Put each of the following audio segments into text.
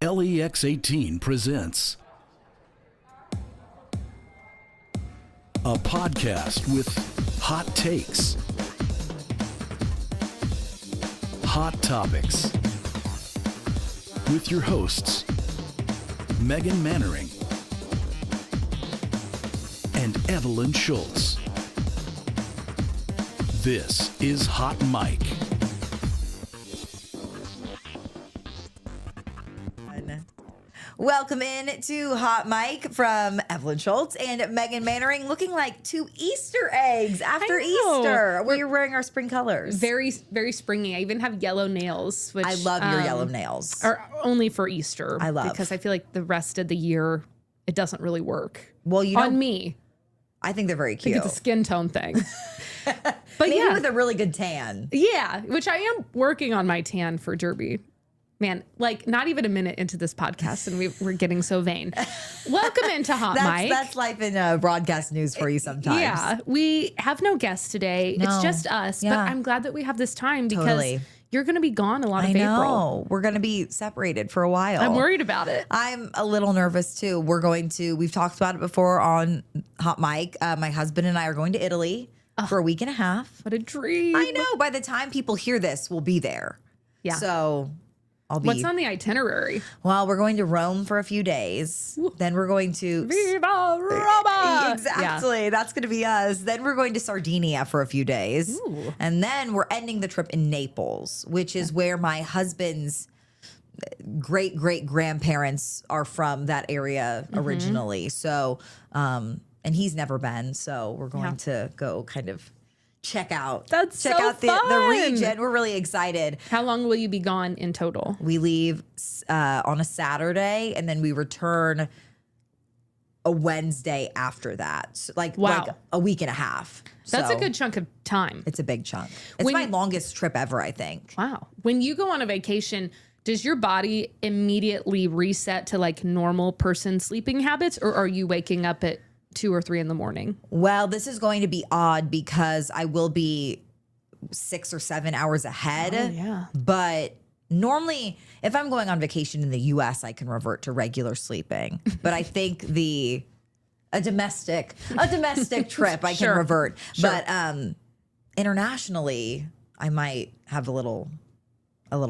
LEX18 presents a podcast with hot takes, hot topics, with your hosts, Megan Mannering and Evelyn Schultz. This is Hot Mic. Welcome in to Hot Mic from Evelyn Schultz and Megan Mannering, looking like two Easter eggs after Easter. We're wearing our spring colors. Very, very springy. I even have yellow nails, which I love your yellow nails. Are only for Easter. I love. Because I feel like the rest of the year, it doesn't really work. Well, you know, on me. I think they're very cute. I think it's a skin tone thing. But maybe yeah, with a really good tan. Yeah, which I am working on my tan for Derby. Man, like not even a minute into this podcast and we're getting so vain. Welcome into Hot Mic. That's life in broadcast news for you sometimes. Yeah, we have no guests today. No. It's just us. Yeah. But I'm glad that we have this time because Totally. you're going to be gone a lot of I know. April. We're going to be separated for a while. I'm worried about it. I'm a little nervous too. We've talked about it before on Hot Mic. My husband and I are going to Italy for a week and a half. What a dream. I know. By the time people hear this, we'll be there. Yeah. So I'll be. What's on the itinerary? Well, we're going to Rome for a few days. Then we're going to. Viva Roma! Exactly. Yeah. That's going to be us. Then we're going to Sardinia for a few days. Ooh. And then we're ending the trip in Naples, which is where my husband's great grandparents are from, that area originally. So, and he's never been. So we're going to go kind of check out so the region. We're really excited. How long will you be gone in total? We leave on a Saturday and then we return a Wednesday after that. So like a week and a half. That's So a good chunk of time. It's a big chunk. It's my longest trip ever, I think. Wow. When you go on a vacation, does your body immediately reset to like normal person sleeping habits, or are you waking up at 2 or 3 in the morning? Well, this is going to be odd because I will be 6 or 7 hours ahead. Oh, yeah. But normally, if I'm going on vacation in the U.S., I can revert to regular sleeping. But I think a domestic trip, I can revert. Sure. But internationally, I might have a little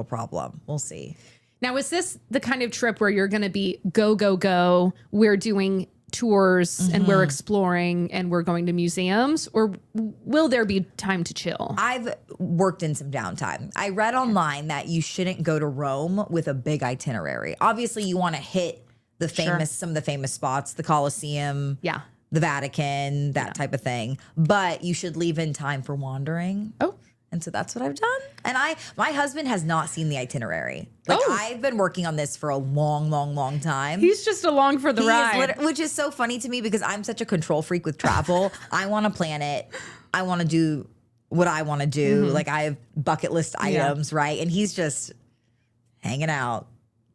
problem. We'll see. Now, is this the kind of trip where you're going to be go? We're doing tours and we're exploring and we're going to museums, or will there be time to chill? I've worked in some downtime. I read online that you shouldn't go to Rome with a big itinerary. Obviously, you want to hit the some of the famous spots, the Colosseum, the Vatican, that type of thing. But you should leave in time for wandering. Oh. And so that's what I've done. And my husband has not seen the itinerary. Like I've been working on this for a long time. He's just along for the ride. Which is so funny to me because I'm such a control freak with travel. I want to plan it. I want to do what I want to do. Like I have bucket list items, right? And he's just hanging out.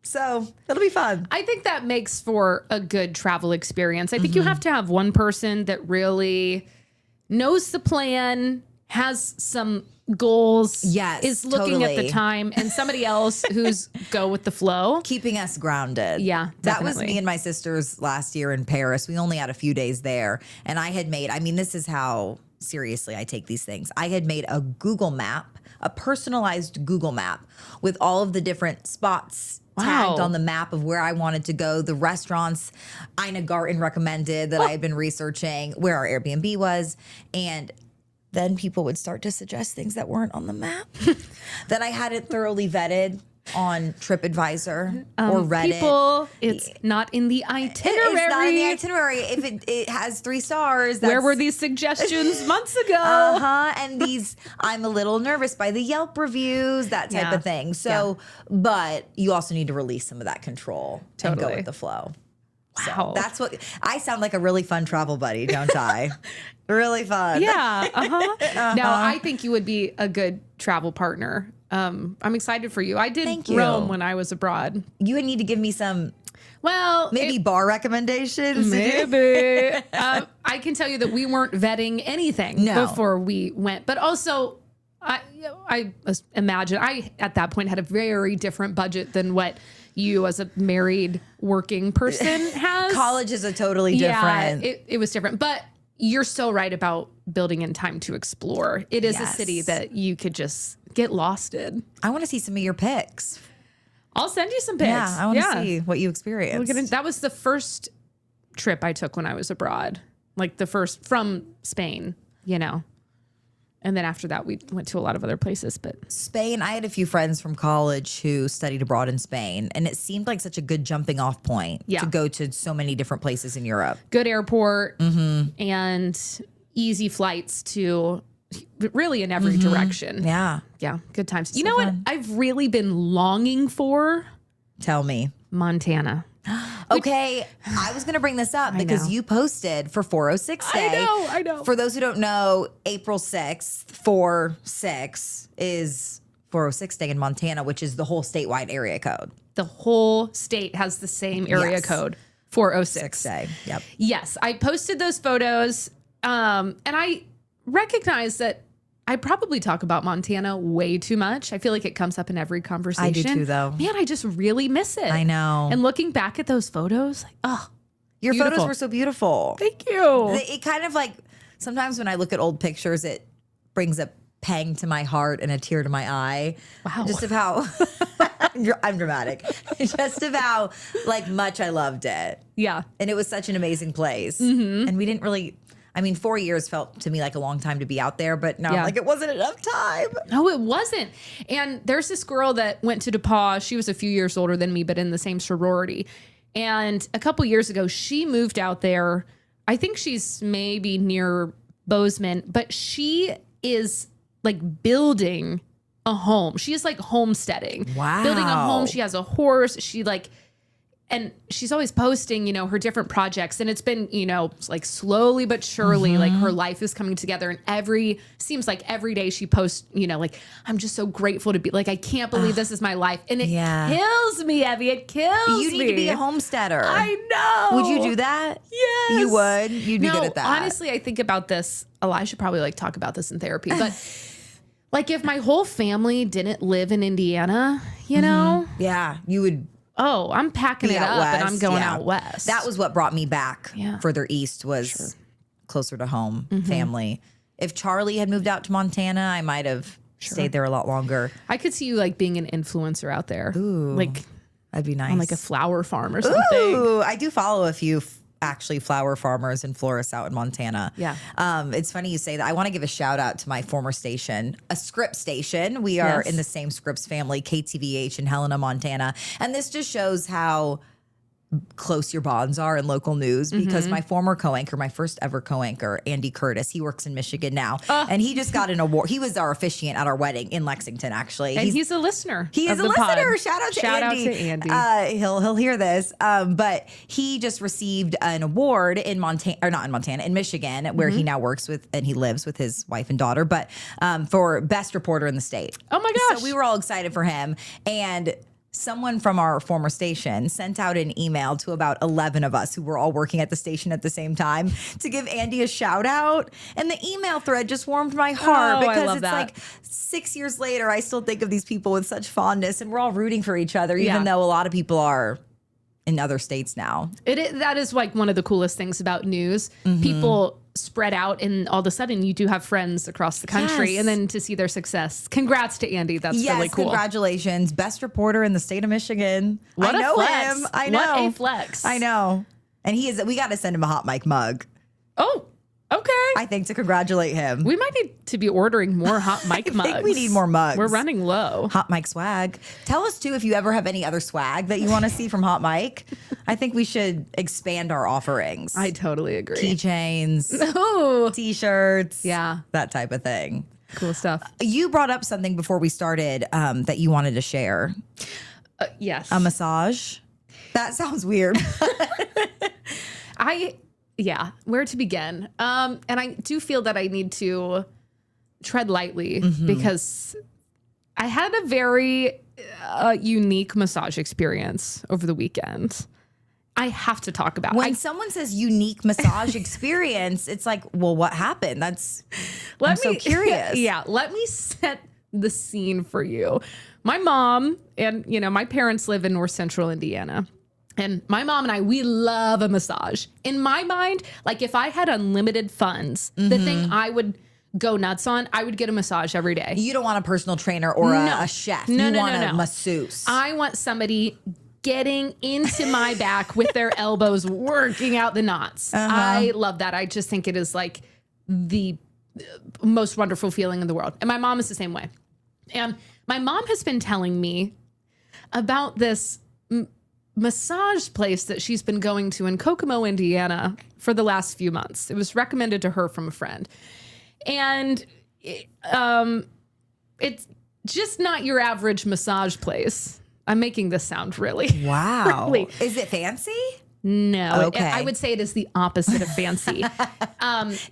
So it'll be fun. I think that makes for a good travel experience. I think you have to have one person that really knows the plan, has some goals, is looking at the time, and somebody else who's go with the flow. Keeping us grounded. Yeah, That was definitely. me and my sisters last year in Paris. We only had a few days there. And I had made, this is how seriously I take these things. I had made a Google map, a personalized Google map with all of the different spots tagged on the map of where I wanted to go, the restaurants Ina Garten recommended that I had been researching, where our Airbnb was, and then people would start to suggest things that weren't on the map that I hadn't thoroughly vetted on TripAdvisor or Reddit. It's not in the itinerary. It's not in the itinerary. If it has 3 stars. Where were these suggestions months ago? And these, I'm a little nervous by the Yelp reviews, that type of thing. So, but you also need to release some of that control and go with the flow. Wow. So that's what I sound like, a really fun travel buddy, don't I? Really fun. Yeah. Now, I think you would be a good travel partner. I'm excited for you. I did Rome when I was abroad. You would need to give me some, maybe bar recommendations. Maybe. I can tell you that we weren't vetting anything before we went. But also, I imagine I, at that point, had a very different budget than what you as a married working person has. College is a totally different. Yeah, it was different. But you're so right about building in time to explore. It is a city that you could just get lost in. I want to see some of your pics. I'll send you some pics. Yeah, I want to see what you experienced. That was the first trip I took when I was abroad. Like the first from Spain, you know. And then after that, we went to a lot of other places. But Spain, I had a few friends from college who studied abroad in Spain, and it seemed like such a good jumping off point to go to so many different places in Europe. Good airport and easy flights to really in every direction. Yeah. Yeah, good times. You know what I've really been longing for? Tell me. Montana. Okay, I was going to bring this up because you posted for 406 Day. I know. For those who don't know, April 6th, 4/6 is 406 Day in Montana, which is the whole statewide area code. The whole state has the same area code, 406 Day. Yep. Yes, I posted those photos, and I recognize that I probably talk about Montana way too much. I feel like it comes up in every conversation. I do too, though. Man, I just really miss it. I know. And looking back at those photos, like, oh, your beautiful. photos were so beautiful. Thank you. It kind of like, sometimes when I look at old pictures, it brings a pang to my heart and a tear to my eye. Wow. Just of how, I'm dramatic. Just of how like much I loved it. Yeah. And it was such an amazing place. And we didn't really, 4 years felt to me like a long time to be out there, but no, like it wasn't enough time. No, it wasn't. And there's this girl that went to DePauw. She was a few years older than me, but in the same sorority. And a couple years ago, she moved out there. I think she's maybe near Bozeman, but she is like building a home. She is like homesteading. Wow. Building a home. She has a horse. And she's always posting, you know, her different projects. And it's been, you know, like slowly but surely, like her life is coming together. And seems like every day she posts, you know, like, I'm just so grateful to be, like, I can't believe this is my life. And it kills me, Evie. It kills me. You need to be a homesteader. I know. Would you do that? Yes. You would? You'd be good at that. Honestly, I think about this a lot. I should probably like talk about this in therapy. But like if my whole family didn't live in Indiana, you know? Yeah, you would. Oh, I'm packing it up and I'm going out west. That was what brought me back further east was closer to home, family. If Charlie had moved out to Montana, I might have stayed there a lot longer. I could see you like being an influencer out there. Ooh, like that'd be nice. On like a flower farm or something. Ooh, I do follow a few actually flower farmers and florists out in Montana. Yeah. It's funny you say that. I want to give a shout out to my former station, a Scripps station. We are in the same Scripps family, KTVH in Helena, Montana. And this just shows how close your bonds are in local news because my former co-anchor, my first ever co-anchor, Andy Curtis, he works in Michigan now. And he just got an award. He was our officiant at our wedding in Lexington, actually. And he's a listener. He is a listener. Shout out to Andy. Shout out to Andy. He'll hear this. But he just received an award in Montana, or not in Montana, in Michigan, where he now works with and he lives with his wife and daughter, but for best reporter in the state. Oh my gosh. So we were all excited for him. And someone from our former station sent out an email to about 11 of us who were all working at the station at the same time to give Andy a shout out. And the email thread just warmed my heart because it's like 6 years later, I still think of these people with such fondness and we're all rooting for each other, even though a lot of people are in other states now. That is like one of the coolest things about news. People spread out and all of a sudden you do have friends across the country and then to see their success. Congrats to Andy. That's really cool. Congratulations. Best reporter in the state of Michigan. What I know a flex. him. I know. What a flex. I know. And we got to send him a hot mic mug. Oh, okay. I think to congratulate him. We might need to be ordering more hot mic mugs. I think we need more mugs. We're running low. Hot mic swag. Tell us too if you ever have any other swag that you want to see from Hot Mic. I think we should expand our offerings. I totally agree. Keychains, t-shirts, that type of thing. Cool stuff. You brought up something before we started that you wanted to share. Yes. A massage. That sounds weird. Where to begin? And I do feel that I need to tread lightly because I had a very unique massage experience over the weekend. I have to talk about. When someone says unique massage experience, it's like, well, what happened? I'm so curious. Let me set the scene for you. my mom and, my parents live in North Central Indiana. And my mom and I, we love a massage. In my mind, like if I had unlimited funds, the thing I would go nuts on, I would get a massage every day. You don't want a personal trainer or a chef. You want a masseuse. I want somebody getting into my back with their elbows, working out the knots. I love that. I just think it is like the most wonderful feeling in the world. And my mom is the same way. And my mom has been telling me about this massage place that she's been going to in Kokomo, Indiana for the last few months. It was recommended to her from a friend. And it's just not your average massage place. I'm making this sound really. Wow. Really. Is it fancy? No. Okay. I would say it is the opposite of fancy.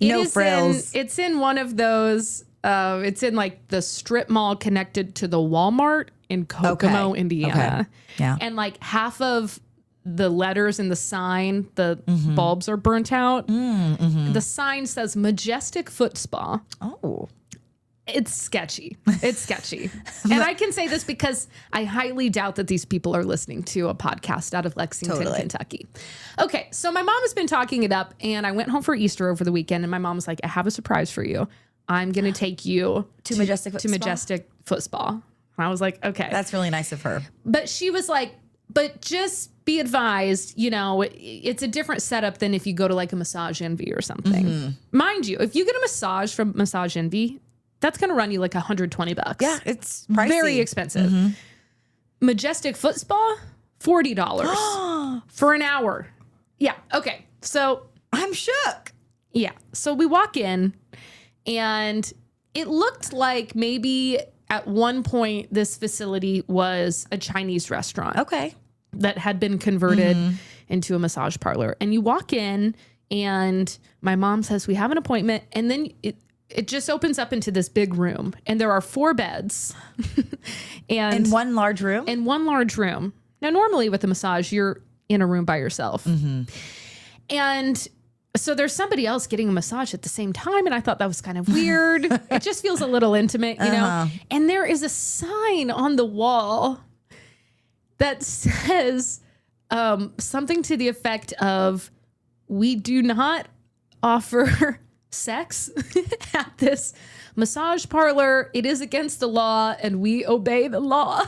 No frills. It's in one of those, it's in like the strip mall connected to the Walmart in Kokomo, Indiana. Okay. Yeah. And like half of the letters in the sign, the bulbs are burnt out. The sign says Majestic Foot Spa. Oh. It's sketchy. It's sketchy. And I can say this because I highly doubt that these people are listening to a podcast out of Lexington, Kentucky. Okay, so my mom has been talking it up, and I went home for Easter over the weekend, and my mom was like, I have a surprise for you. I'm going to take you to Majestic Foot Spa. And I was like, okay. That's really nice of her. But she was like, but just be advised, it's a different setup than if you go to like a Massage Envy or something. Mind you, if you get a massage from Massage Envy, that's going to run you like $120. Yeah, it's pricey. Very expensive. Majestic Foot Spa, $40 for an hour. Yeah. Okay. So I'm shook. Yeah. So we walk in, and it looked like maybe at one point this facility was a Chinese restaurant. Okay. That had been converted into a massage parlor. And you walk in, and my mom says, we have an appointment. And then it just opens up into this big room, and there are 4 beds. And in one large room? In one large room. Now, normally with a massage, you're in a room by yourself. And so there's somebody else getting a massage at the same time, and I thought that was kind of weird. It just feels a little intimate, you know? And there is a sign on the wall that says something to the effect of, we do not offer sex at this massage parlor. It is against the law, and we obey the law.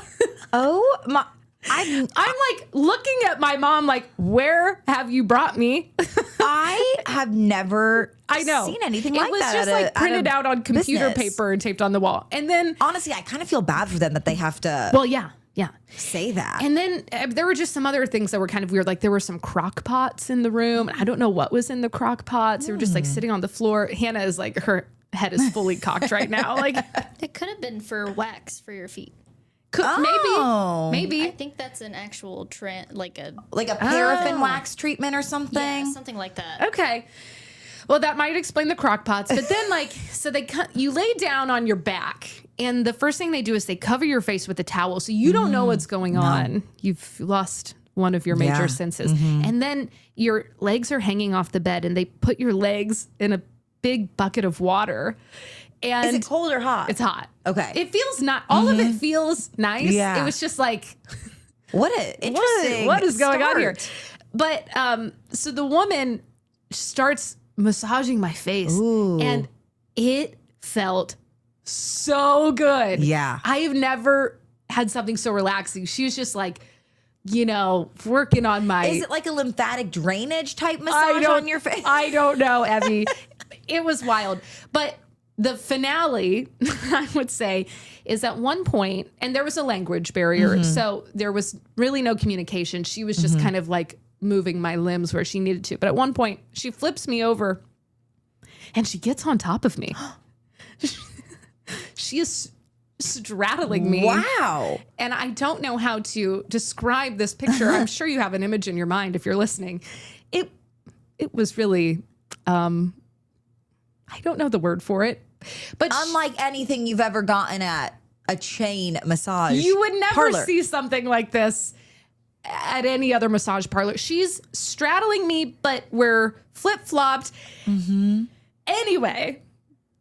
Oh my. I'm like looking at my mom like, where have you brought me? I have never seen anything like that. It was just like printed out on computer paper and taped on the wall. And then honestly, I kind of feel bad for them that they have to say that. And then there were just some other things that were kind of weird. Like there were some crock pots in the room. I don't know what was in the crock pots. They were just like sitting on the floor. Hannah is like, her head is fully cocked right now. Like it could have been for wax for your feet. Maybe. I think that's an actual trend, like a paraffin wax treatment or something. Yeah, something like that. Okay. Well, that might explain the crock pots. But then so you lay down on your back, and the first thing they do is they cover your face with a towel. So you don't know what's going on. You've lost one of your major senses. And then your legs are hanging off the bed, and they put your legs in a big bucket of water. And is it cold or hot? It's hot. Okay. It feels not, all of it feels nice. Yeah. It was just like, what is going on here? But so the woman starts massaging my face. Ooh. And it felt so good. Yeah. I have never had something so relaxing. She was just like, working on my... Is it like a lymphatic drainage type massage on your face? I don't know, Evie. It was wild. But the finale, I would say, is at one point, and there was a language barrier, so there was really no communication. She was just kind of like moving my limbs where she needed to. But at one point, she flips me over, and she gets on top of me. She is straddling me. Wow. And I don't know how to describe this picture. I'm sure you have an image in your mind if you're listening. It was really, I don't know the word for it. But unlike anything you've ever gotten at a chain massage you would never parlor. See something like this at any other massage parlor. She's straddling me, but we're flip-flopped. Anyway,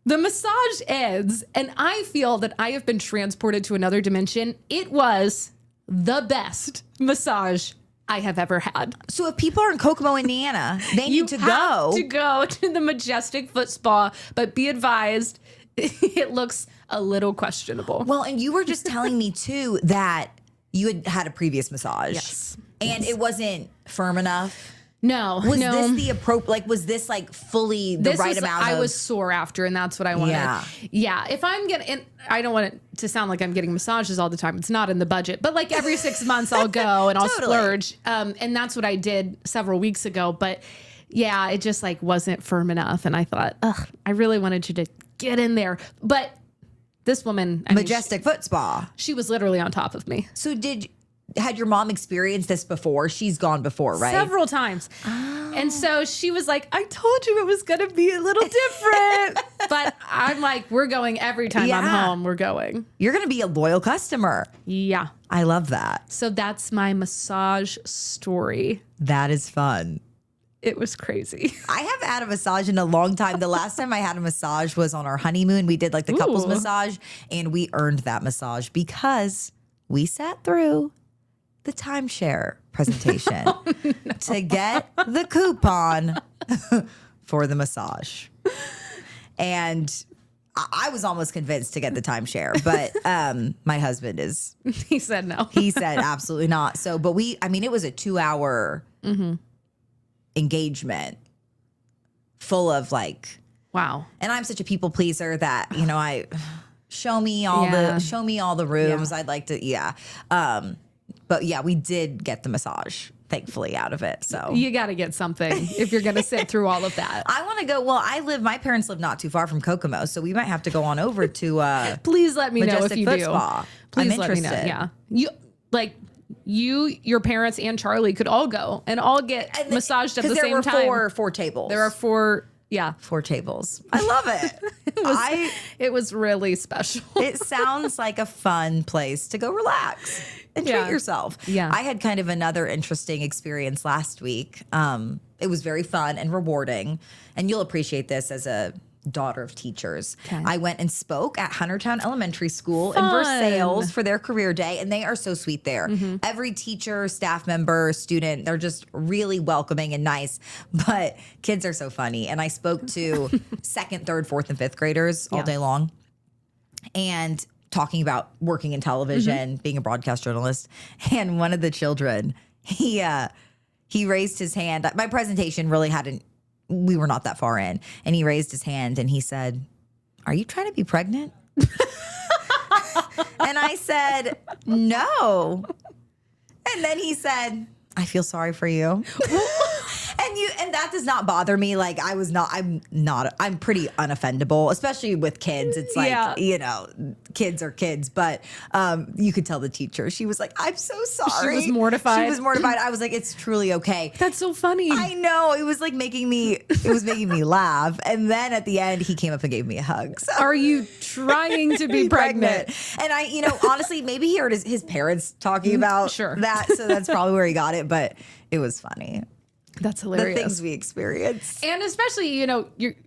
The massage ends, and I feel that I have been transported to another dimension. It was the best massage I have ever had. So if people are in Kokomo, Indiana, they need to have to go to the Majestic Foot Spa, but be advised, it looks a little questionable. Well, and you were just telling me too that you had had a previous massage. Yes. And it wasn't firm enough. No. Was this the appropriate, like, was this like fully the right amount I of? was sore after, and that's what I wanted. Yeah. If I'm getting, and I don't want it to sound like I'm getting massages all the time. It's not in the budget, but like every 6 months I'll go and I'll splurge. And that's what I did several weeks ago. But yeah, it just like wasn't firm enough. And I thought, I really wanted you to get in there. But this woman, Majestic Foot Spa. She was literally on top of me. So had your mom experienced this before? She's gone before, right? Several times. Oh. And so she was like, I told you it was going to be a little different. But I'm like, we're going every time I'm home. We're going. You're going to be a loyal customer. Yeah. I love that. So that's my massage story. That is fun. It was crazy. I haven't had a massage in a long time. The last time I had a massage was on our honeymoon. We did like the couples massage, and we earned that massage because we sat through the timeshare presentation to get the coupon for the massage. And I was almost convinced to get the timeshare, but my husband is. He said no. He said absolutely not. So, but it was a 2-hour engagement full of like. Wow. And I'm such a people pleaser that, I show me all the rooms. I'd like to, but yeah, we did get the massage, thankfully, out of it. So you got to get something if you're going to sit through all of that. I want to go. Well, my parents live not too far from Kokomo, so we might have to go on over to. Please let me know if you do. Spa. Please I'm let me know. interested. Yeah, your parents, and Charlie could all go and all get massaged at the same time. There were four tables. There are 4. Yeah. 4 tables. I love it. It was really special. It sounds like a fun place to go relax and treat yourself. Yeah. I had kind of another interesting experience last week. It was very fun and rewarding. And you'll appreciate this as a daughter of teachers. Okay. I went and spoke at Huntertown Elementary School in Versailles for their career day, and they are so sweet there. Every teacher, staff member, student, they're just really welcoming and nice, but kids are so funny. And I spoke to 2nd, 3rd, 4th, and 5th graders all day long, and talking about working in television, being a broadcast journalist. And one of the children, he raised his hand. My presentation really we were not that far in. And he raised his hand and he said, "Are you trying to be pregnant?" And I said, "No." And then he said, "I feel sorry for you." And that does not bother me. Like I'm pretty unoffendable, especially with kids. It's like, kids are kids, but you could tell the teacher, she was like, "I'm so sorry." She was mortified. She was mortified. I was like, "It's truly okay." That's so funny. I know. It was like making me laugh. And then at the end, he came up and gave me a hug. So, are you trying to be pregnant? And honestly, maybe he heard his parents talking about that. So that's probably where he got it. But it was funny. That's hilarious. The things we experience. And especially,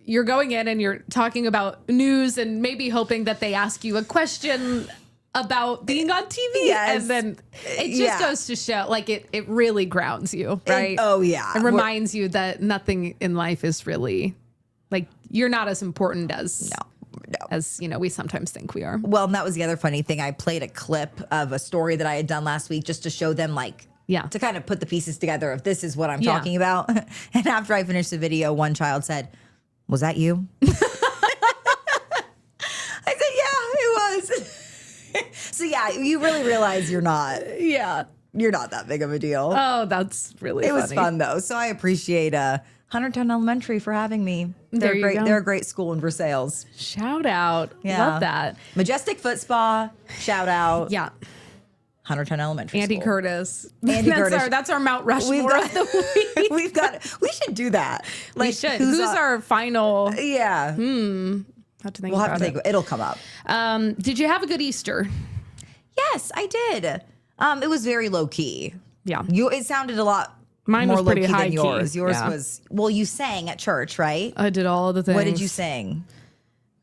you're going in and you're talking about news and maybe hoping that they ask you a question about being on TV. Yes. And then it just goes to show, like, it really grounds you, right? It reminds you that nothing in life is really, like, you're not as important as... As we sometimes think we are. Well, and that was the other funny thing. I played a clip of a story that I had done last week just to show them, like, to kind of put the pieces together of this is what I'm talking about. And after I finished the video, one child said, "Was that you?" I said, "Yeah, it was." So you really realize you're not that big of a deal. Oh, that's really funny. It was fun though. So I appreciate Huntertown Elementary for having me. They're great. They're a great school in Versailles. Shout out. Yeah. Love that. Majestic Foot Spa. Shout out. Yeah. Huntertown Elementary Andy School. Curtis. Curtis. That's our Mount Rushmore of the week. We should do that. Like, we should. Who's our final? Yeah. Have to think we'll about have to think. It'll come up. Did you have a good Easter? Yes, I did. It was very low key. Yeah. It sounded a lot Mine more was pretty low key high than yours. key. Yours was, you sang at church, right? I did all of the things. What did you sing?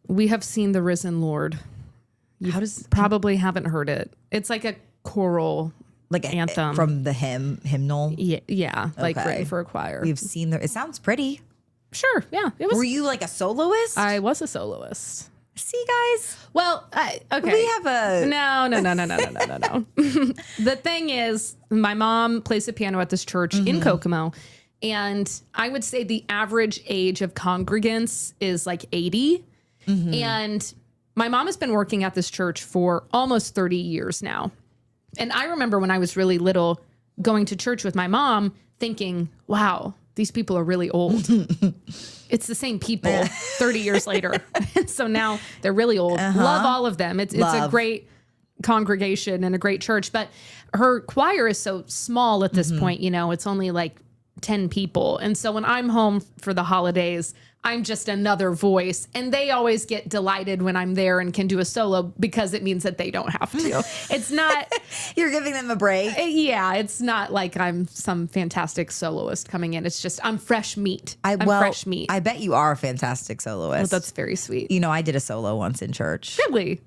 We have seen the risen Lord. You probably haven't heard it. It's like a choral anthem from the hymnal. Yeah, like written for a choir. We've seen it sounds pretty. Sure, yeah. It was. Were you like a soloist? I was a soloist. See, guys. Well, okay. We have a no. The thing is, my mom plays the piano at this church in Kokomo, and I would say the average age of congregants is like 80. And my mom has been working at this church for almost 30 years now. And I remember when I was really little going to church with my mom thinking, wow, these people are really old. It's the same people 30 years later. And so now they're really old. Love all of them. It's a great congregation and a great church. But her choir is so small at this point, it's only like 10 people. And so when I'm home for the holidays, I'm just another voice. And they always get delighted when I'm there and can do a solo because it means that they don't have to. It's not... You're giving them a break. Yeah, it's not like I'm some fantastic soloist coming in. It's just I'm fresh meat. I'm fresh meat. I bet you are a fantastic soloist. Well, that's very sweet. I did a solo once in church. Really?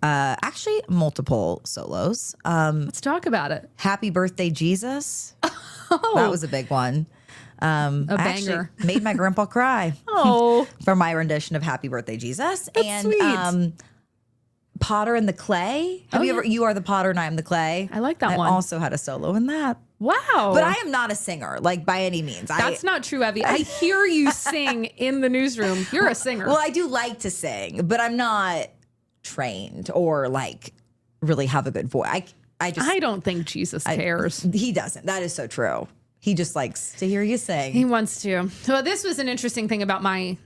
Actually, multiple solos. Let's talk about it. Happy Birthday, Jesus. That was a big one. A banger. Made my grandpa cry. For my rendition of Happy Birthday, Jesus. That's sweet. Potter and the Clay. You are the potter and I am the clay. I like that one. I also had a solo in that. Wow. But I am not a singer, like by any means. That's not true, Evie. I hear you sing in the newsroom. You're a singer. Well, I do like to sing, but I'm not trained or like really have a good voice. I don't think Jesus cares. He doesn't. That is so true. He just likes to hear you sing. He wants to. Well, this was an interesting thing about my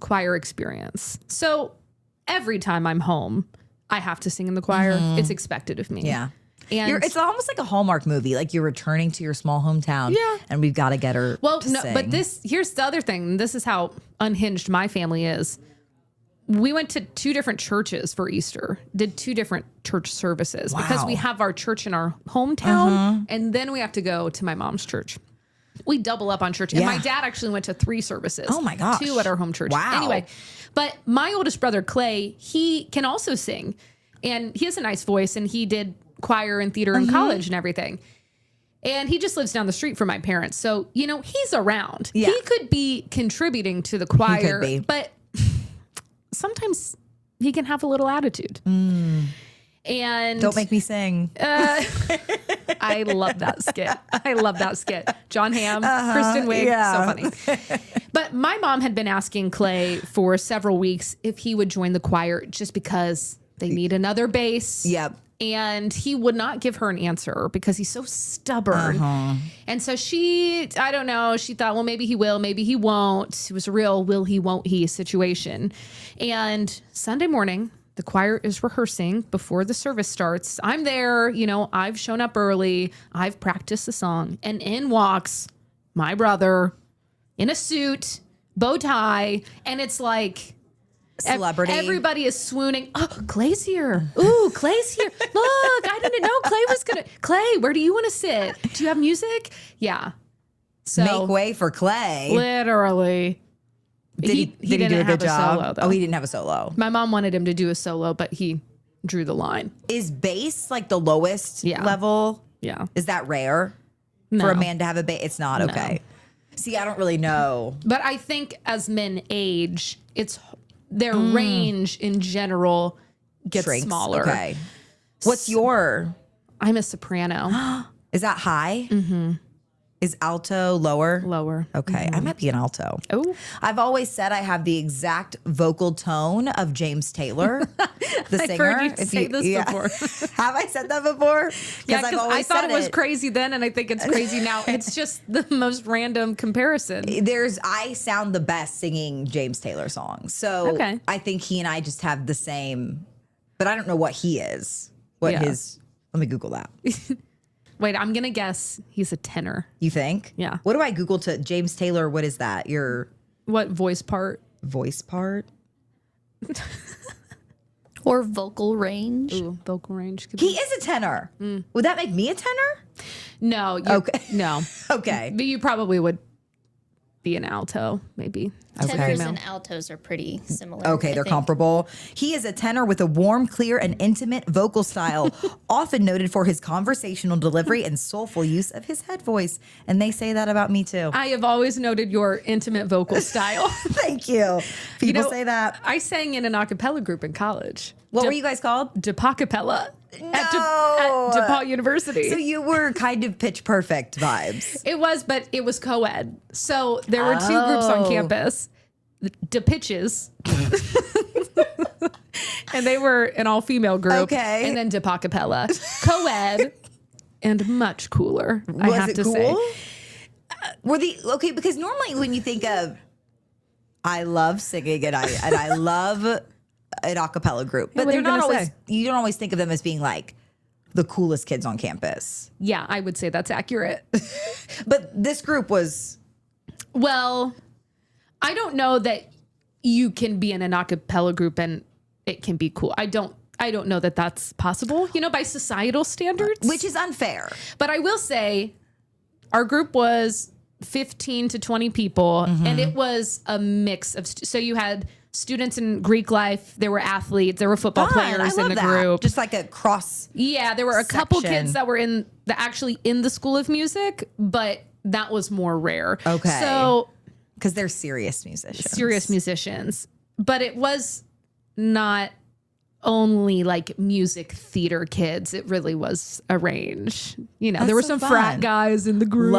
choir experience. So every time I'm home, I have to sing in the choir. It's expected of me. Yeah. And it's almost like a Hallmark movie. Like you're returning to your small hometown. Yeah. And we've got to get her to sing. But here's the other thing. This is how unhinged my family is. We went to 2 different churches for Easter, did 2 different church services because we have our church in our hometown and then we have to go to my mom's church. We double up on church. And my dad actually went to 3 services. Oh my gosh. 2 at our home church. Wow. Anyway, but my oldest brother, Clay, he can also sing and he has a nice voice and he did choir and theater in college and everything. And he just lives down the street from my parents. So, he's around. Yeah. He could be contributing to the choir, He could be. but sometimes he can have a little attitude. And don't make me sing. I love that skit. John Hamm, Kristen Wiig, so funny. But my mom had been asking Clay for several weeks if he would join the choir just because they need another bass. Yep. And he would not give her an answer because he's so stubborn. And so she thought, well, maybe he will, maybe he won't. It was a real will he, won't he situation. And Sunday morning, the choir is rehearsing before the service starts. I'm there, I've shown up early. I've practiced the song. And in walks my brother in a suit, bow tie. And it's like... Celebrity. Everybody is swooning. Oh, Clay's here. Ooh, Clay's here. Look, I didn't know Clay was going to... Clay, where do you want to sit? Do you have music? Yeah. So make way for Clay. Literally. Did he do a good job? Solo, oh, he didn't have a solo. My mom wanted him to do a solo, but he drew the line. Is bass like the lowest level? Yeah. Is that rare for a man to have a bass? It's not. Okay. See, I don't really know. But I think as men age, their range in general gets smaller. Okay. What's your... I'm a soprano. Is that high? Mm-hmm. Is alto lower? Lower. Okay. I might be an alto. Oh. I've always said I have the exact vocal tone of James Taylor, the singer. I've heard you say this before. Have I said that before? Yeah, because I thought it was crazy then, and I think it's crazy now. It's just the most random comparison. I sound the best singing James Taylor songs. So I think he and I just have the same, but I don't know what he is. Let me Google that. Wait, I'm going to guess he's a tenor. You think? Yeah. What do I Google to James Taylor? What is that? Your what voice part? Voice part? Or vocal range. Ooh, vocal range. He is a tenor. Would that make me a tenor? No. Okay. No. Okay. But you probably would be an alto, maybe. Tenors and altos are pretty similar. Okay, they're comparable. He is a tenor with a warm, clear, and intimate vocal style, often noted for his conversational delivery and soulful use of his head voice. And they say that about me too. I have always noted your intimate vocal style. Thank you. People say that. I sang in an a cappella group in college. What were you guys called? DePacapella. No. At DePaul University. So you were kind of Pitch Perfect vibes. It was, but it was co-ed. So there were two groups on campus, DePitches. And they were an all-female group. Okay. And then DePacapella. Co-ed and much cooler, I have to say. Because normally when you think of, I love singing and I love an a cappella group, but they're not always, you don't always think of them as being like the coolest kids on campus. Yeah, I would say that's accurate. But this group was. Well, I don't know that you can be in an a cappella group and it can be cool. I don't know that that's possible, by societal standards. Which is unfair. But I will say our group was 15 to 20 people, and it was a mix of, so you had students in Greek life, there were athletes, there were football players in the group. Just like a cross. Yeah, there were a couple kids that were actually in the School of Music, but that was more rare. Okay. So, because they're serious musicians. But it was not only like music theater kids. It really was a range. There were some frat guys in the group.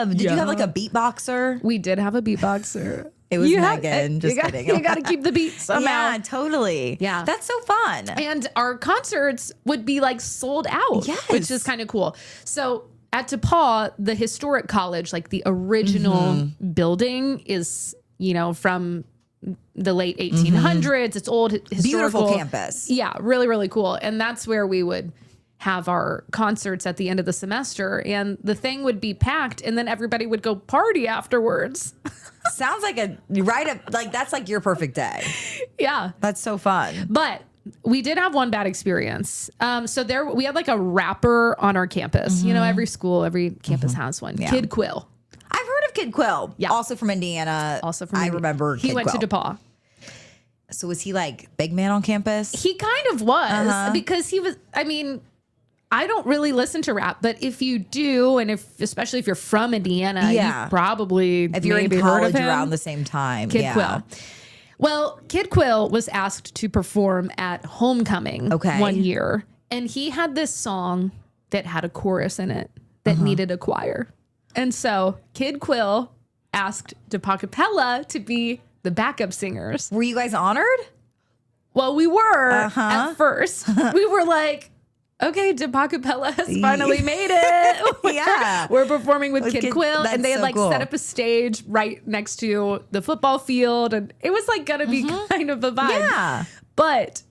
Did you have like a beatboxer? We did have a beatboxer. It was Megan. Just kidding. You got to keep the beat somehow. Yeah, totally. Yeah. That's so fun. And our concerts would be like sold out, which is kind of cool. So at DePaul, the historic college, like the original building is, from the late 1800s. It's old, historical. Beautiful campus. Yeah, really, really cool. And that's where we would have our concerts at the end of the semester. And the thing would be packed and then everybody would go party afterwards. Sounds like that's like your perfect day. Yeah. That's so fun. But we did have one bad experience. So we had like a rapper on our campus. Every school, every campus has one. Yeah. Kid Quill. I've heard of Kid Quill. Yeah. Also from Indiana. I remember Kid He went Quill. to DePaul. So was he like big man on campus? He kind of was because he was, I don't really listen to rap, but if you do, and especially if you're from Indiana, you probably if you're in college around the same time. Kid Quill. Well, Kid Quill was asked to perform at homecoming one year, and he had this song that had a chorus in it that needed a choir. And so Kid Quill asked DePacapella to be the backup singers. Were you guys honored? Well, we were at first. We were like, okay, DePacapella has finally made it. We're performing with Kid Quill. And they had set up a stage right next to the football field. And it was like going to be kind of a vibe. Yeah. But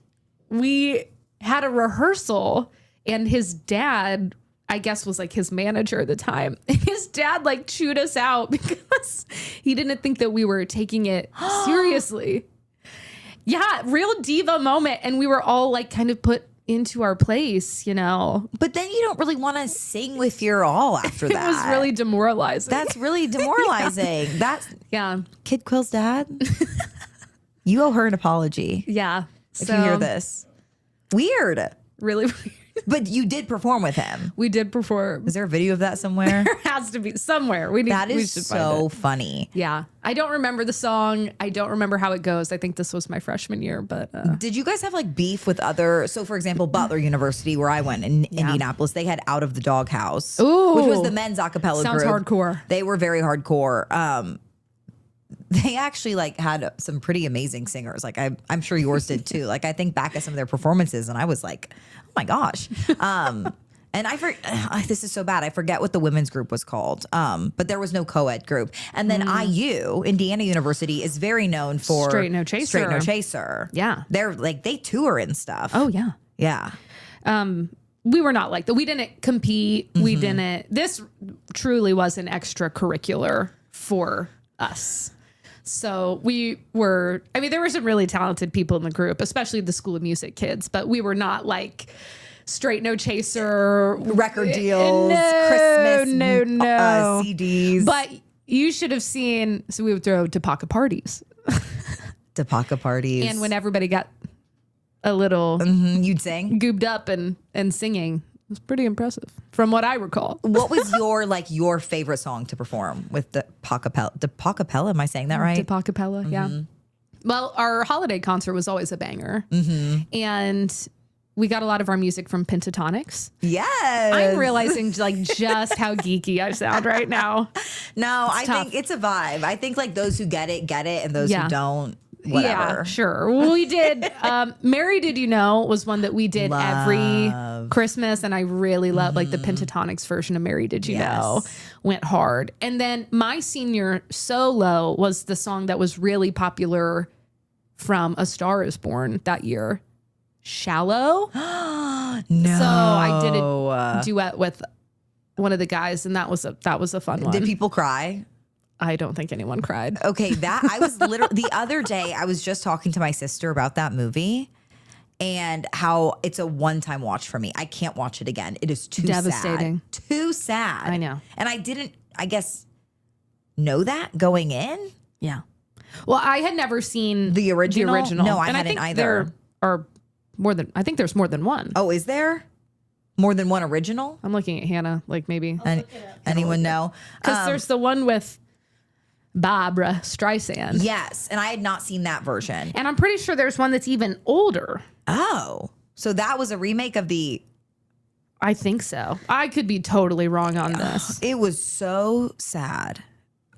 we had a rehearsal and his dad, I guess, was like his manager at the time. And his dad like chewed us out because he didn't think that we were taking it seriously. Yeah, real diva moment. And we were all like kind of put into our place, But then you don't really want to sing with your all after that. It was really demoralizing. That's really demoralizing. That's yeah. Kid Quill's dad. You owe her an apology. Yeah. If you hear this. Weird. Really weird. But you did perform with him. We did perform. Is there a video of that somewhere? There has to be somewhere. That is so funny. Yeah. I don't remember the song. I don't remember how it goes. I think this was my freshman year, but did you guys have like beef with so for example, Butler University, where I went in Indianapolis, they had Out of the Doghouse, which was the men's a cappella group. Sounds hardcore. They were very hardcore. They actually like had some pretty amazing singers. Like I'm sure yours did too. Like I think back at some of their performances and I was like, oh my gosh. And this is so bad. I forget what the women's group was called. But there was no co-ed group. And then IU, Indiana University, is very known for Straight No Chaser. Yeah. They tour and stuff. Oh yeah. Yeah. We were not like that. We didn't compete. We didn't. This truly was an extracurricular for us. So we were, there were some really talented people in the group, especially the School of Music kids, but we were not like Straight No Chaser record deals, Christmas CDs. But You should have seen. So we would throw Tapaka parties. Tapaka parties. And when everybody got a little you'd sing? goobed up and singing, it was pretty impressive from what I recall. What was your favorite song to perform with the Pacapella? The Pacapella, am I saying that right? Tapacapella, yeah. Well, our holiday concert was always a banger. And we got a lot of our music from Pentatonics. Yes. I'm realizing like just how geeky I sound right now. No, I think it's a vibe. I think like those who get it, and those who don't, whatever. Yeah, sure. Well, we did. Mary Did You Know was one that we did every Christmas. And I really love like the Pentatonics version of Mary Did You Know went hard. And then my senior solo was the song that was really popular from A Star Is Born that year. Shallow. No. So I did a duet with one of the guys, and that was a fun one. Did people cry? I don't think anyone cried. Okay, that I was literally the other day I was just talking to my sister about that movie and how it's a one-time watch for me. I can't watch it again. It is too devastating. Sad. Too sad. I know. And I didn't, I guess, know that going in. Yeah. Well, I had never seen the original. No, I and hadn't either. There are more than, I think there's more than one. Oh, is there more than one original? I'm looking at Hannah, like maybe. Anyone know? Because there's the one with Barbra Streisand. Yes, and I had not seen that version. And I'm pretty sure there's one that's even older. Oh, so that was a remake of the... I think so. I could be totally wrong on this. It was so sad.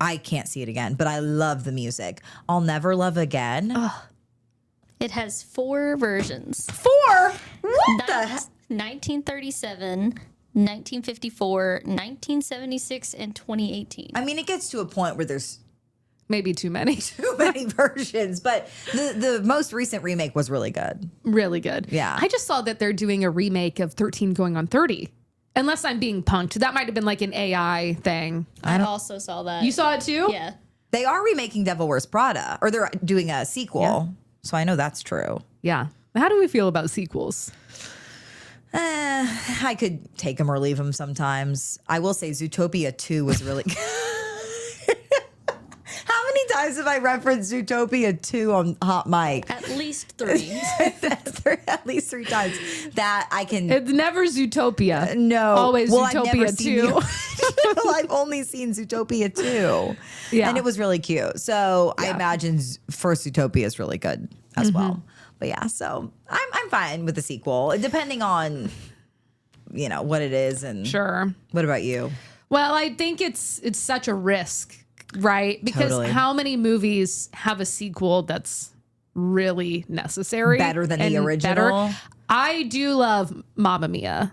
I can't see it again, but I love the music. I'll Never Love Again. Ugh. It has 4 versions. 4? What the heck? 1937, 1954, 1976, and 2018. I mean, it gets to a point where there's maybe too many versions, but the most recent remake was really good. Really good. Yeah. I just saw that they're doing a remake of 13 Going on 30. Unless I'm being punked. That might have been like an AI thing. I also saw that. You saw it too? Yeah. They are remaking Devil Wears Prada, or they're doing a sequel. Yeah. So I know that's true. Yeah. How do we feel about sequels? I could take them or leave them sometimes. I will say Zootopia 2 was really good. How many times have I referenced Zootopia 2 on Hot Mic? At least 3. At least 3 times. That I can... It's never Zootopia. No. Always I've never Zootopia seen 2. well, I've only seen Zootopia 2. Yeah. And it was really cute. So I imagine first Zootopia is really good as well. But yeah, so I'm fine with the sequel, depending on, you know, what it is. And Sure. What about you? Well, I think it's such a risk, right? Because how many movies have a sequel that's really necessary? Better than the original? I do love Mamma Mia.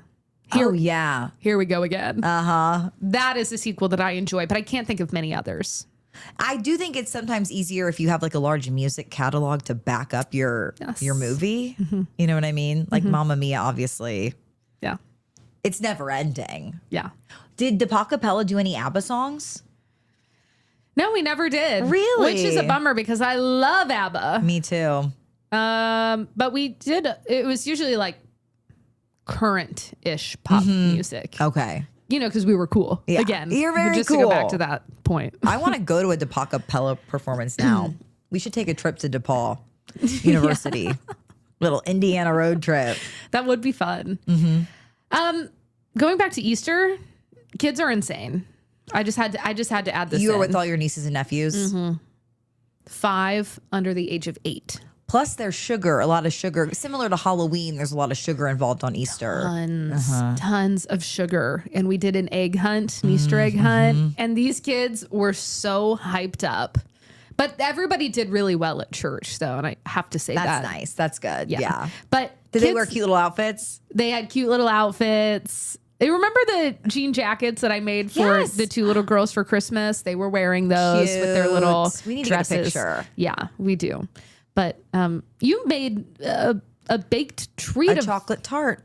Here we go again. That is a sequel that I enjoy, but I can't think of many others. I do think it's sometimes easier if you have like a large music catalog to back up your movie. You know what I mean? Like Mamma Mia, obviously. Yeah. It's never ending. Yeah. Did Pacapella do any ABBA songs? No, we never did. Really? Which is a bummer because I love ABBA. Me too. But we did, it was usually like current-ish pop music. Okay. You know, because we were cool. Yeah. Again, You're very just cool. to go back to that point. I want to go to a DePacapella performance now. We should take a trip to DePaul University. Little Indiana road trip. That would be fun. Going back to Easter, kids are insane. I just had to add this. You were with all your nieces and nephews? 5 under the age of 8. Plus there's sugar, a lot of sugar. Similar to Halloween, there's a lot of sugar involved on Easter. Tons of sugar. And we did an egg hunt, an Easter egg hunt. And these kids were so hyped up. But everybody did really well at church, though. And I have to say That's nice. That's good. Yeah. But Did they wear cute little outfits? They had cute little outfits. You remember the jean jackets that I made for the 2 little girls for Christmas? They were wearing those with their little We need dresses. to get a picture. Yeah, we do. But you made a baked treat A chocolate tart.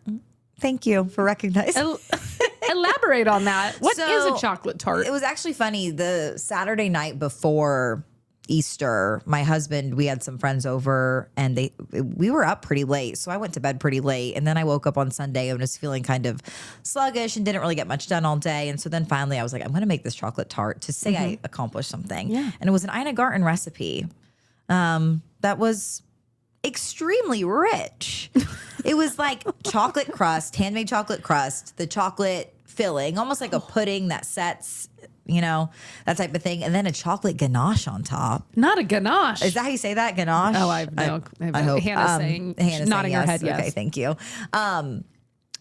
Thank you for recognizing. Elaborate on that. What is So, a chocolate tart? It was actually funny. The Saturday night before Easter, my husband, we had some friends over and we were up pretty late. So I went to bed pretty late. And then I woke up on Sunday and was feeling kind of sluggish and didn't really get much done all day. And so then finally I was like, I'm going to make this chocolate tart to say I accomplished something. Yeah. And it was an Ina Garten recipe that was extremely rich. It was like chocolate crust, handmade chocolate crust, the chocolate filling, almost like a pudding that sets, that type of thing. And then a chocolate ganache on top. Not a ganache. Is that how you say that? Ganache? Oh, I hope. Hannah's nodding her head, yes. Okay, thank you.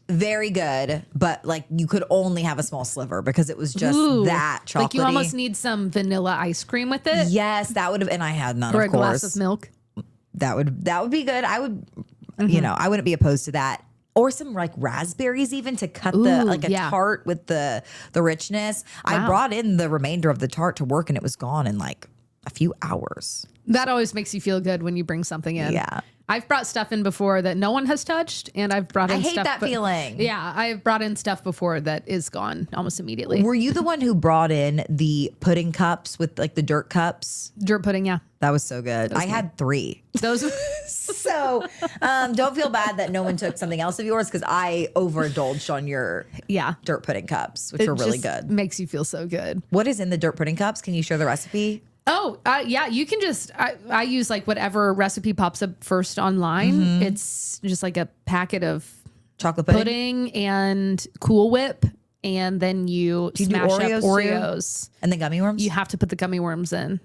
Very good, but like you could only have a small sliver because it was just that chocolatey. Like you almost need some vanilla ice cream with it. Yes, that would have, and I had none, or of a course. glass of milk. That would be good. I would, I wouldn't be opposed to that. Or some like raspberries even to cut tart with the richness. Wow. I brought in the remainder of the tart to work and it was gone in like a few hours. That always makes you feel good when you bring something in. Yeah. I've brought stuff in before that no one has touched, and I've brought in stuff. I hate that feeling. Yeah, I've brought in stuff before that is gone almost immediately. Were you the one who brought in the pudding cups with like the dirt cups? Dirt pudding, yeah. That was so good. I had 3. Those. So don't feel bad that no one took something else of yours because I overindulged on your dirt pudding cups, which were really good. Makes you feel so good. What is in the dirt pudding cups? Can you share the recipe? Oh, yeah, you can just, I use like whatever recipe pops up first online. It's just like a packet of chocolate pudding and Cool Whip. And then you smash up Oreos. And the gummy worms? You have to put the gummy worms in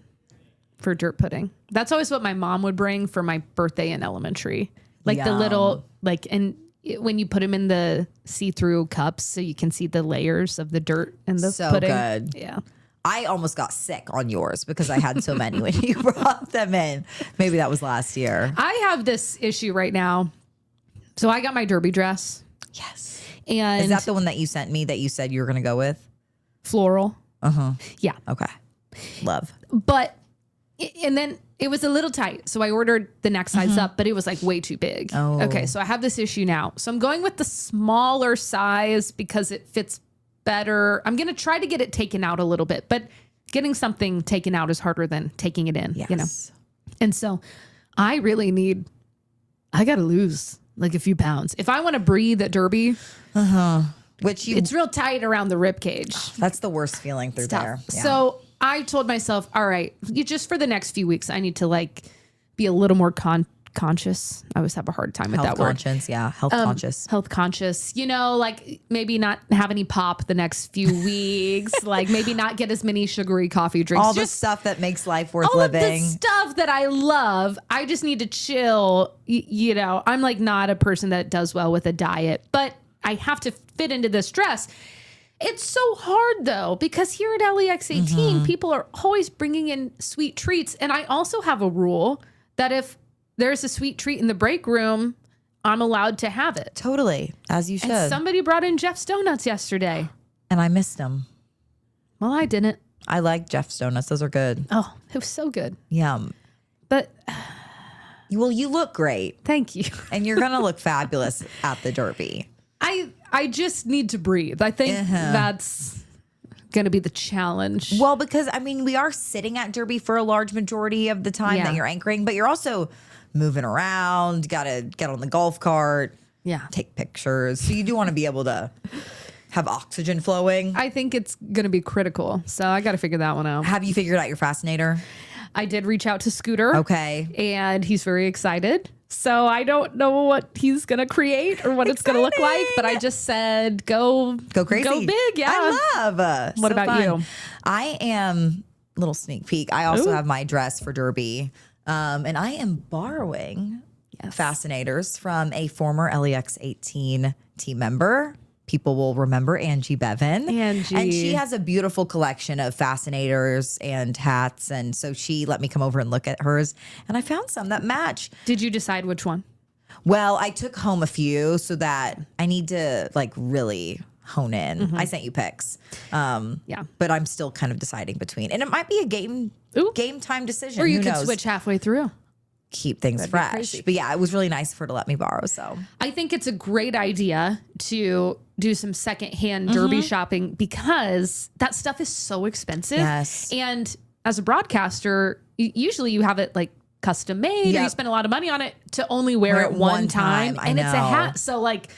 for dirt pudding. That's always what my mom would bring for my birthday in elementary. Like the little, when you put them in the see-through cups so you can see the layers of the dirt and the pudding. So good. Yeah. I almost got sick on yours because I had so many when you brought them in. Maybe that was last year. I have this issue right now. So I got my derby dress. Yes. And is that the one that you sent me that you said you were going to go with? Floral. Uh-huh. Yeah. Okay. Love. But, and then it was a little tight. So I ordered the next size up, but it was like way too big. Oh. Okay. So I have this issue now. So I'm going with the smaller size because it fits better. I'm going to try to get it taken out a little bit, but getting something taken out is harder than taking it in, yes. And so I got to lose like a few pounds. If I want to breathe at Derby, it's real tight around the rib cage. That's the worst feeling through there. Yeah. So I told myself, all right, just for the next few weeks, I need to like be a little more conscious. I always have a hard time with that word. Health conscious. Health conscious. Like maybe not have any pop the next few weeks. Like maybe not get as many sugary coffee drinks. All the stuff that makes life worth living. All of the stuff that I love. I just need to chill. I'm like not a person that does well with a diet, but I have to fit into this dress. It's so hard though, because here at LEX 18, people are always bringing in sweet treats. And I also have a rule that if there's a sweet treat in the break room, I'm allowed to have it. Totally. As you should. And somebody brought in Jeff's Donuts yesterday. And I missed them. Well, I didn't. I like Jeff's Donuts. Those are good. Oh, it was so good. Yum. But well, you look great. Thank you. And you're going to look fabulous at the Derby. I just need to breathe. I think that's going to be the challenge. Well, because we are sitting at Derby for a large majority of the time that you're anchoring, but you're also moving around, got to get on the golf cart, take pictures. So you do want to be able to have oxygen flowing. I think it's going to be critical. So I got to figure that one out. Have you figured out your fascinator? I did reach out to Scooter. Okay. And he's very excited. So I don't know what he's going to create or what it's going to look like, but I just said, go crazy. Go big. Yeah. I love. What about you? I am, little sneak peek. I also have my dress for Derby. And I am borrowing fascinators from a former LEX 18 team member. People will remember Angie Bevan. And she has a beautiful collection of fascinators and hats. And so she let me come over and look at hers. And I found some that match. Did you decide which one? Well, I took home a few so that I need to really hone in. I sent you pics. But I'm still kind of deciding between. And it might be a game time decision. Or you could switch halfway through. Keep things fresh. But it was really nice of her to let me borrow. So I think it's a great idea to do some secondhand Derby shopping because that stuff is so expensive. Yes. And as a broadcaster, usually you have it like custom made or you spend a lot of money on it to only wear it one time. And it's a hat. So like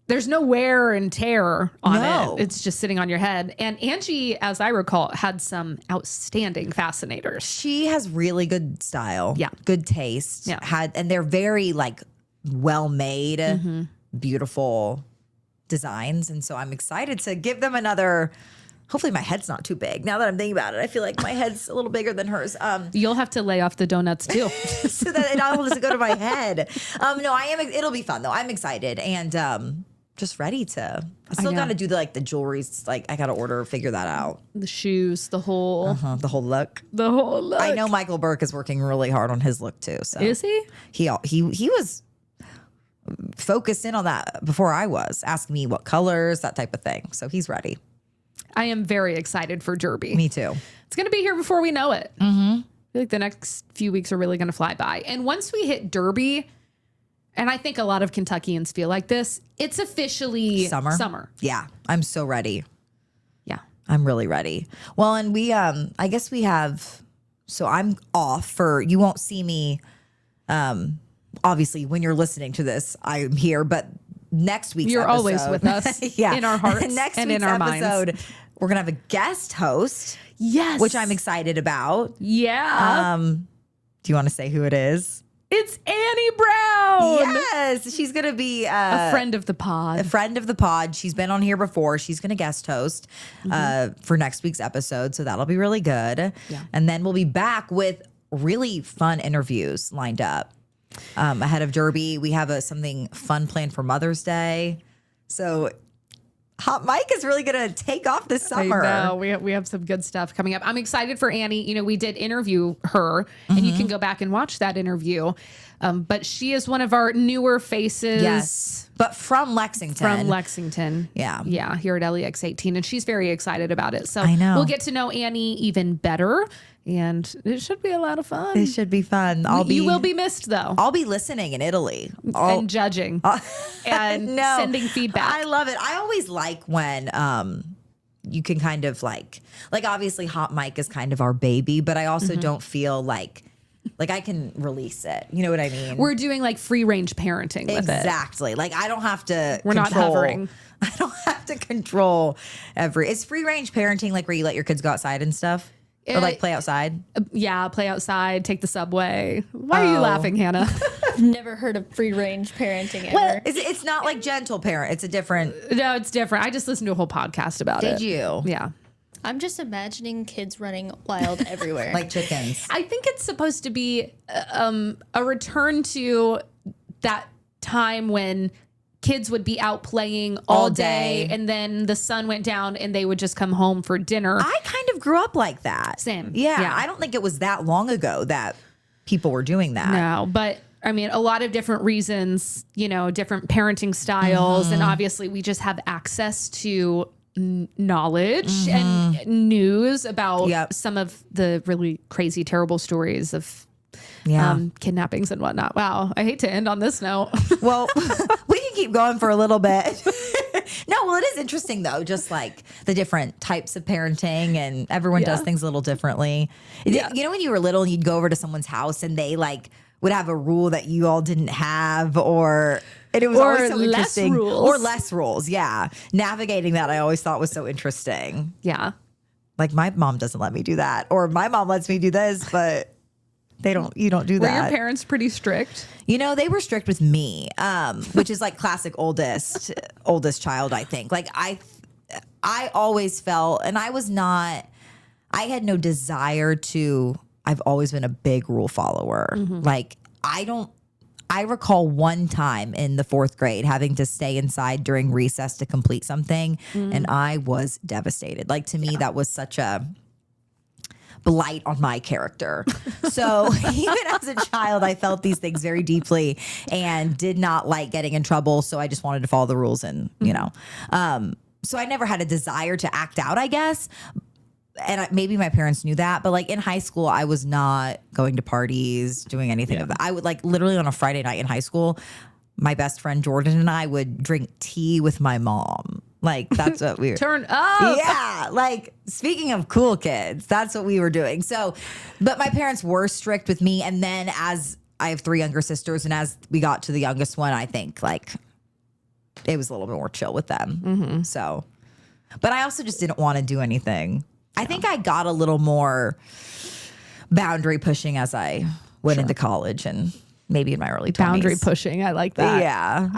there's no wear and tear on it. It's just sitting on your head. And Angie, as I recall, had some outstanding fascinators. She has really good style. Yeah. Good taste. Yeah. And they're very like well made, beautiful designs. And so I'm excited to give them another. Hopefully my head's not too big. Now that I'm thinking about it, I feel like my head's a little bigger than hers. You'll have to lay off the donuts too. So that it all has to go to my head. No, I am. It'll be fun though. I'm excited and just ready to. I still got to do the jewelry. Like I got to figure that out. The shoes, the whole look. The whole look. I know Michael Burke is working really hard on his look too. So is he? He was focused in on that before I was, asking me what colors, that type of thing. So he's ready. I am very excited for Derby. Me too. It's going to be here before we know it. I feel like the next few weeks are really going to fly by. And once we hit Derby, and I think a lot of Kentuckians feel like this, it's officially summer. Yeah. I'm so ready. Yeah. I'm really ready. Well, and we, I guess we have, so I'm off for, you won't see me, obviously when you're listening to this, I'm here, but next week's You're episode, always with us in our hearts next and week's in our episode, minds. We're going to have a guest host. Yes. Which I'm excited about. Yeah. Do you want to say who it is? It's Annie Brown. Yes. She's going to be a friend of the pod. A friend of the pod. She's been on here before. She's going to guest host for next week's episode. So that'll be really good. Yeah. And then we'll be back with really fun interviews lined up. Ahead of Derby, we have something fun planned for Mother's Day. So Hot Mike is really going to take off this summer. I know. We have some good stuff coming up. I'm excited for Annie. You know, we did interview her, and you can go back and watch that interview. But she is one of our newer faces. Yes. But from Lexington. From Lexington. Yeah. Yeah, here at LEX 18. And she's very excited about it. So I know. We'll get to know Annie even better. And it should be a lot of fun. It should be fun. You will be missed, though. I'll be listening in Italy. And judging. And sending feedback. I love it. I always like when you can kind of like obviously Hot Mike is kind of our baby, but I also don't feel like I can release it. You know what I mean? We're doing like free range parenting with it. Exactly. Like I don't have to not hovering. I don't have to control Is free range parenting like where you let your kids go outside and stuff? Or like play outside? Yeah, play outside, take the subway. Why are you laughing, Hannah? I've never heard of free range parenting ever. Well, it's not like gentle parent. It's a different. No, it's different. I just listened to a whole podcast about it. Did you? Yeah. I'm just imagining kids running wild everywhere. Like chickens. I think it's supposed to be a return to that time when kids would be out playing all day and then the sun went down and they would just come home for dinner. I kind of grew up like that. Same. Yeah. I don't think it was that long ago that people were doing that. No, but I mean, a lot of different reasons, you know, different parenting styles. And obviously we just have access to knowledge and news about some of the really crazy, terrible stories of kidnappings and whatnot. Wow. I hate to end on this note. Well, we can keep going for a little bit. No, well, it is interesting though, just like the different types of parenting and everyone does things a little differently. Yeah. You know, when you were little and you'd go over to someone's house and they like would have a rule that you all didn't have and it was always so interesting. Or less rules. Yeah. Navigating that I always thought was so interesting. Yeah. Like my mom doesn't let me do that. Or my mom lets me do this, but you don't do that. Were your parents pretty strict? You know, they were strict with me, which is like classic oldest child, I think. Like I always felt, and I had no desire to, I've always been a big rule follower. Like I recall one time in the 4th grade having to stay inside during recess to complete something. And I was devastated. Like to me, that was such a blight on my character. So even as a child, I felt these things very deeply and did not like getting in trouble. So I just wanted to follow the rules and, you know, so I never had a desire to act out, I guess. And maybe my parents knew that, but like in high school, I was not going to parties, doing anything of that. I would like literally on a Friday night in high school, my best friend Jordan and I would drink tea with my mom. Like, that's what we were. Turn up. Yeah. Like, speaking of cool kids, that's what we were doing. So, but my parents were strict with me. And then as I have 3 younger sisters, and as we got to the youngest one, I think like it was a little bit more chill with them. So, but I also just didn't want to do anything. I think I got a little more boundary pushing as I went into college and maybe in my early 20s. Boundary pushing. I like that. Yeah.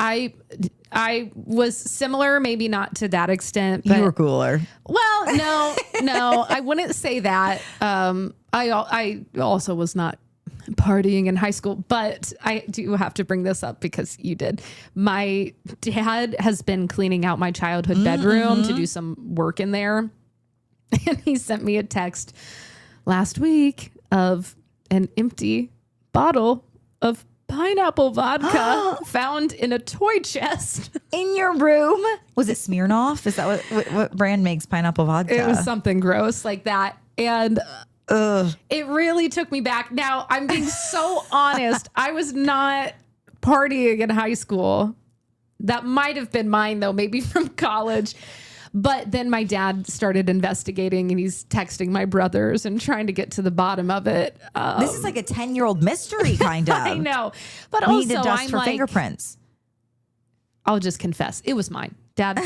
I was similar, maybe not to that extent. But, You were cooler. well, no, I wouldn't say that. I also was not partying in high school, but I do have to bring this up because you did. My dad has been cleaning out my childhood bedroom to do some work in there. And he sent me a text last week of an empty bottle of pineapple vodka found in a toy chest. In your room? Was it Smirnoff? Is that what brand makes pineapple vodka? It was something gross like that. And it really took me back. Now, I'm being so honest. I was not partying in high school. That might have been mine, though, maybe from college. But then my dad started investigating and he's texting my brothers and trying to get to the bottom of it. This is like a 10-year-old mystery, kind of. I know. But We also, need to dust I'm for like, fingerprints. I'll just confess. It was mine. Dad.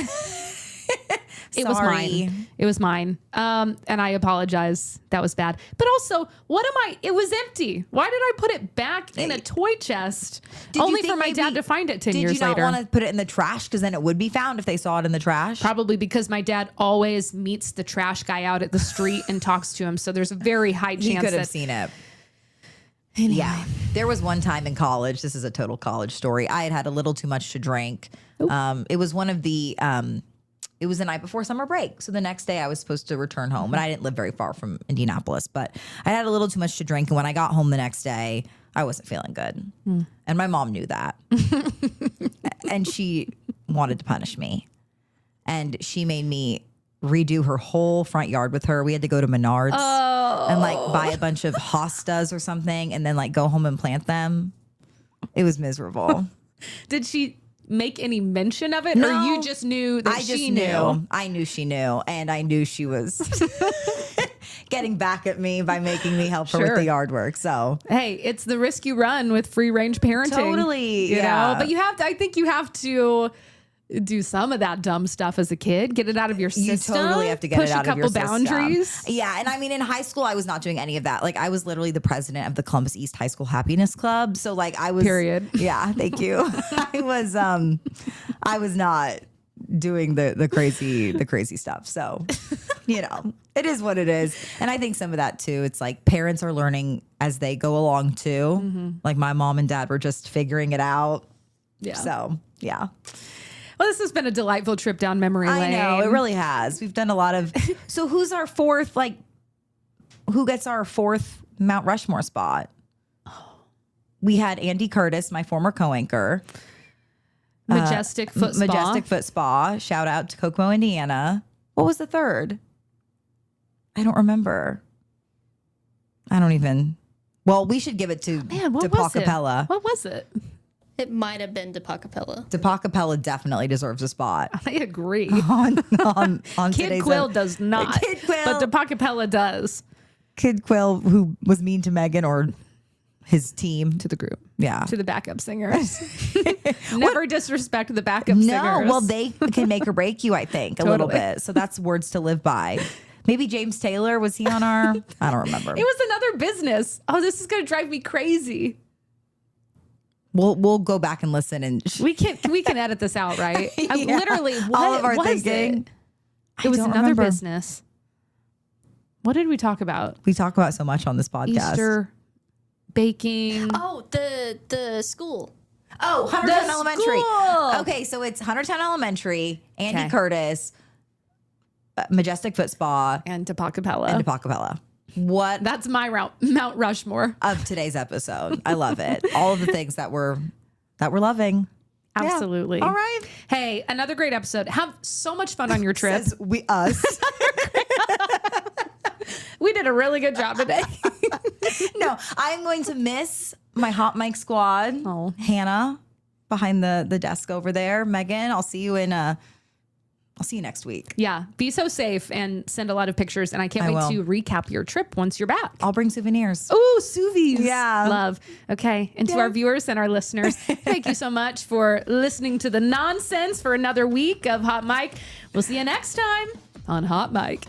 It was Sorry. mine. It was mine. And I apologize. That was bad. But also, it was empty. Why did I put it back in a toy chest? you Only think for my maybe- dad to find it 10 Did years you not later. want to put it in the trash? Because then it would be found if they saw it in the trash. Probably because my dad always meets the trash guy out at the street and talks to him. So there's a very high He chance could have that seen it. Yeah. There was one time in college. This is a total college story. I had had a little too much to drink. It was one of the... it was the night before summer break. So the next day I was supposed to return home. And I didn't live very far from Indianapolis. But I had a little too much to drink. And when I got home the next day, I wasn't feeling good. And my mom knew that. And she wanted to punish me. And she made me redo her whole front yard with her. We had to go to Menards and like buy a bunch of hostas or something and then like go home and plant them. It was miserable. Did she make any mention of it? Or you just knew that she knew? I knew she knew. And I knew she was getting back at me by making me help her with Sure. the yard work. So Hey, it's the risk you run with free range parenting. Totally, You yeah. know? But I think you have to do some of that dumb stuff as a kid. Get it out of your system. you totally have to get Push it out a of your couple system. boundaries. Yeah, and I mean, in high school, I was not doing any of that. Like, I was literally the president of the Columbus East High School Happiness Club. So, like, I was. Period. Yeah, thank you. I was not doing the crazy stuff. So, you know, it is what it is. And I think some of that too. It's like parents are learning as they go along too. Like my mom and dad were just figuring it out. Yeah. So, yeah. Well, this has been a delightful trip down memory I lane. know, it really has. We've done a lot of. So who's our fourth, like, who gets our fourth Mount Rushmore spot? We had Andy Curtis, my former co-anchor. Majestic Foot Spa. Majestic Foot Spa. Shout out to Kokomo, Indiana. What was the third? I don't remember. I don't even. Well, we should give it to Man, what was it? DePacapella. What was it? It might have been DePacapella. DePacapella definitely deserves a spot I agree. on Kid today's Quill ep- does not. Kid Quill. But DePacapella does. Kid Quill, who was mean to Megan or his team. To the group. Yeah. To the backup singers. Never disrespect the backup No, singers. well, they can make or break you, I think, a little Totally. bit. So that's words to live by. Maybe James Taylor, was he on our? I don't remember. It was another business. Oh, this is going to drive me crazy. We'll go back and listen and We can edit this out, right? I Yeah. literally, what all of our was thinking. It was don't another remember. business. What did we talk about? We talk about so much on this podcast. Easter, baking. Oh, the school. Oh, Huntertown The Elementary. school. Okay, so it's Huntertown Elementary, Andy Okay. Curtis, Majestic Foot Spa, And DePacapella. and DePacapella. What That's my Mount Rushmore. of today's episode? I love it. All of the things that we're loving. Yeah. Absolutely. All right. Hey, another great episode. Have so much fun on your trip. Says us. We did a really good job today. No, I'm going to miss my hot mic squad. Oh. Hannah behind the desk over there. Megan, I'll see you in I'll see you next week. Yeah. Be so safe and send a lot of pictures. And I can't wait to recap your trip once you're back. I'll bring souvenirs. Oh, sous Yeah. Love. Okay. And to our viewers and our listeners, thank you so much for listening to the nonsense for another week of Hot Mic. We'll see you next time on Hot Mic.